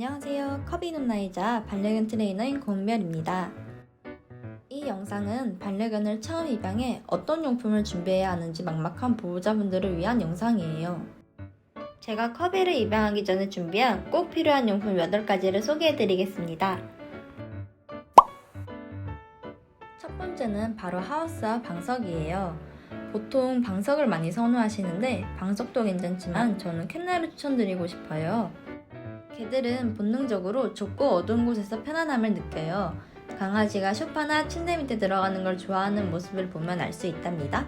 안녕하세요. 커비 누나이자 반려견 트레이너인 공별입니다. 이 영상은 반려견을 처음 입양해 어떤 용품을 준비해야 하는지 막막한 보호자분들을 위한 영상이에요. 제가 커비를 입양하기 전에 준비한 꼭 필요한 용품 8가지를 소개해드리겠습니다. 첫 번째는 바로 하우스와 방석이에요. 보통 방석을 많이 선호하시는데 방석도 괜찮지만 저는 캔넬을 추천드리고 싶어요. 개들은 본능적으로 좁고 어두운 곳에서 편안함을 느껴요. 강아지가 소파나 침대 밑에 들어가는 걸 좋아하는 모습을 보면 알 수 있답니다.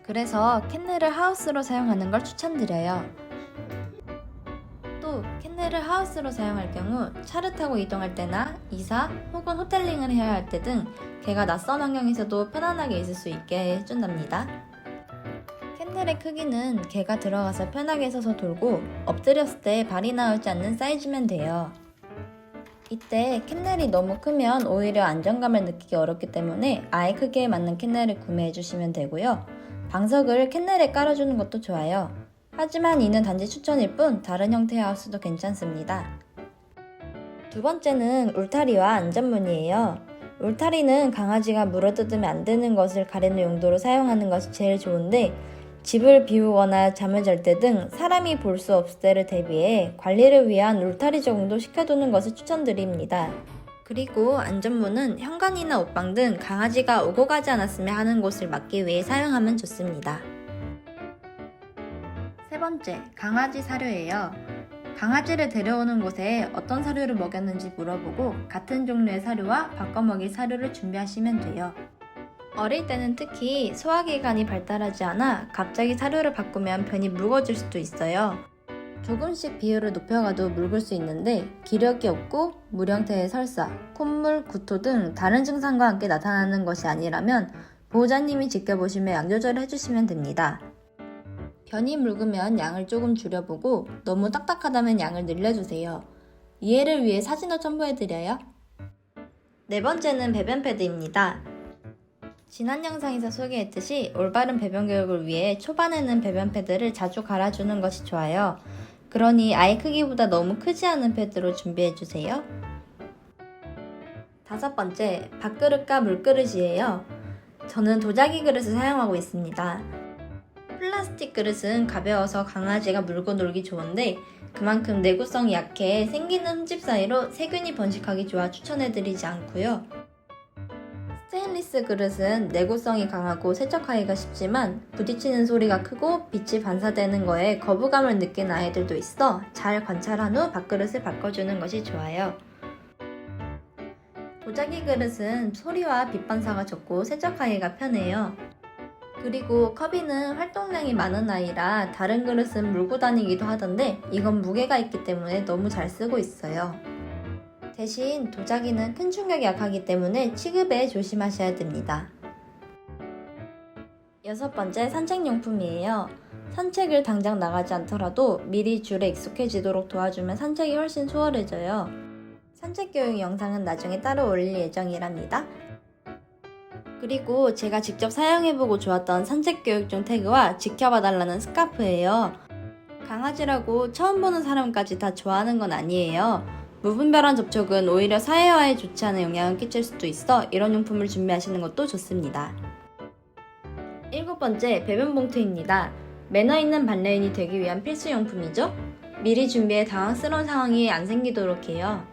그래서 캔넬을 하우스로 사용하는 걸 추천드려요. 또 캔넬을 하우스로 사용할 경우 차를 타고 이동할 때나 이사 혹은 호텔링을 해야 할 때 등 개가 낯선 환경에서도 편안하게 있을 수 있게 해준답니다. 캔넬의 크기는 개가 들어가서 편하게 서서 돌고 엎드렸을 때 발이 나오지 않는 사이즈면 돼요. 이때 캔넬이 너무 크면 오히려 안정감을 느끼기 어렵기 때문에 아이 크기에 맞는 캔넬을 구매해 주시면 되고요. 방석을 캔넬에 깔아주는 것도 좋아요. 하지만 이는 단지 추천일 뿐 다른 형태의 하우스도 괜찮습니다. 두 번째는 울타리와 안전문이에요. 울타리는 강아지가 물어뜯으면 안 되는 것을 가리는 용도로 사용하는 것이 제일 좋은데 집을 비우거나 잠을 잘 때 등 사람이 볼 수 없을 때를 대비해 관리를 위한 울타리 적용도 시켜두는 것을 추천드립니다. 그리고 안전문은 현관이나 옷방 등 강아지가 오고 가지 않았으면 하는 곳을 막기 위해 사용하면 좋습니다. 세 번째, 강아지 사료예요. 강아지를 데려오는 곳에 어떤 사료를 먹였는지 물어보고 같은 종류의 사료와 바꿔 먹일 사료를 준비하시면 돼요. 어릴 때는 특히 소화기관이 발달하지 않아 갑자기 사료를 바꾸면 변이 묽어질 수도 있어요. 조금씩 비율을 높여가도 묽을 수 있는데 기력이 없고 물 형태의 설사, 콧물, 구토 등 다른 증상과 함께 나타나는 것이 아니라면 보호자님이 지켜보시며 양 조절을 해주시면 됩니다. 변이 묽으면 양을 조금 줄여보고 너무 딱딱하다면 양을 늘려주세요. 이해를 위해 사진을 첨부해드려요. 네 번째는 배변 패드입니다. 지난 영상에서 소개했듯이 올바른 배변 교육을 위해 초반에는 배변 패드를 자주 갈아주는 것이 좋아요. 그러니 아이 크기보다 너무 크지 않은 패드로 준비해주세요. 다섯 번째, 밥그릇과 물그릇이에요. 저는 도자기 그릇을 사용하고 있습니다. 플라스틱 그릇은 가벼워서 강아지가 물고 놀기 좋은데 그만큼 내구성이 약해 생기는 흠집 사이로 세균이 번식하기 좋아 추천해드리지 않고요. 스테인리스 그릇은 내구성이 강하고 세척하기가 쉽지만 부딪히는 소리가 크고 빛이 반사되는 거에 거부감을 느끼는 아이들도 있어 잘 관찰한 후 밥그릇을 바꿔주는 것이 좋아요. 도자기 그릇은 소리와 빛 반사가 적고 세척하기가 편해요. 그리고 커비는 활동량이 많은 아이라 다른 그릇은 물고 다니기도 하던데 이건 무게가 있기 때문에 너무 잘 쓰고 있어요. 대신 도자기는 큰 충격이 약하기 때문에 취급에 조심하셔야 됩니다. 여섯 번째, 산책용품이에요. 산책을 당장 나가지 않더라도 미리 줄에 익숙해지도록 도와주면 산책이 훨씬 수월해져요. 산책 교육 영상은 나중에 따로 올릴 예정이랍니다. 그리고 제가 직접 사용해보고 좋았던 산책 교육 중 태그와 지켜봐달라는 스카프예요. 강아지라고 처음 보는 사람까지 다 좋아하는 건 아니에요. 무분별한 접촉은 오히려 사회화에 좋지 않은 영향을 끼칠 수도 있어 이런 용품을 준비하시는 것도 좋습니다. 일곱 번째, 배변 봉투입니다. 매너 있는 반려인이 되기 위한 필수 용품이죠. 미리 준비해 당황스러운 상황이 안 생기도록 해요.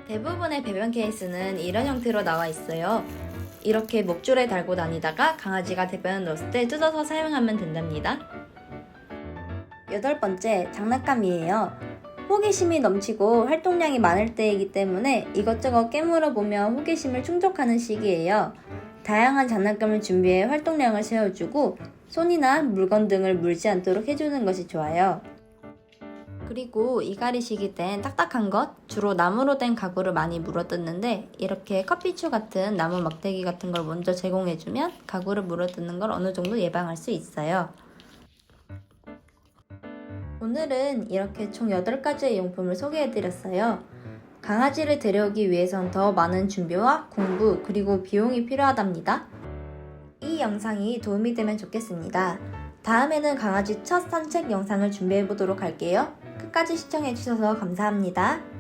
대부분의 배변 케이스는 이런 형태로 나와 있어요. 이렇게 목줄에 달고 다니다가 강아지가 대변을 넣었을 때 뜯어서 사용하면 된답니다. 여덟 번째, 장난감이에요. 호기심이 넘치고 활동량이 많을 때이기 때문에 이것저것 깨물어 보며 호기심을 충족하는 시기예요. 다양한 장난감을 준비해 활동량을 채워주고 손이나 물건 등을 물지 않도록 해주는 것이 좋아요. 그리고 이갈이 시기 땐 딱딱한 것, 주로 나무로 된 가구를 많이 물어뜯는데 이렇게 커피추 같은 나무 막대기 같은 걸 먼저 제공해주면 가구를 물어뜯는 걸 어느 정도 예방할 수 있어요. 오늘은 이렇게 총 8가지의 용품을 소개해드렸어요. 강아지를 데려오기 위해선 더 많은 준비와 공부 그리고 비용이 필요하답니다. 이 영상이 도움이 되면 좋겠습니다. 다음에는 강아지 첫 산책 영상을 준비해보도록 할게요. 끝까지 시청해주셔서 감사합니다.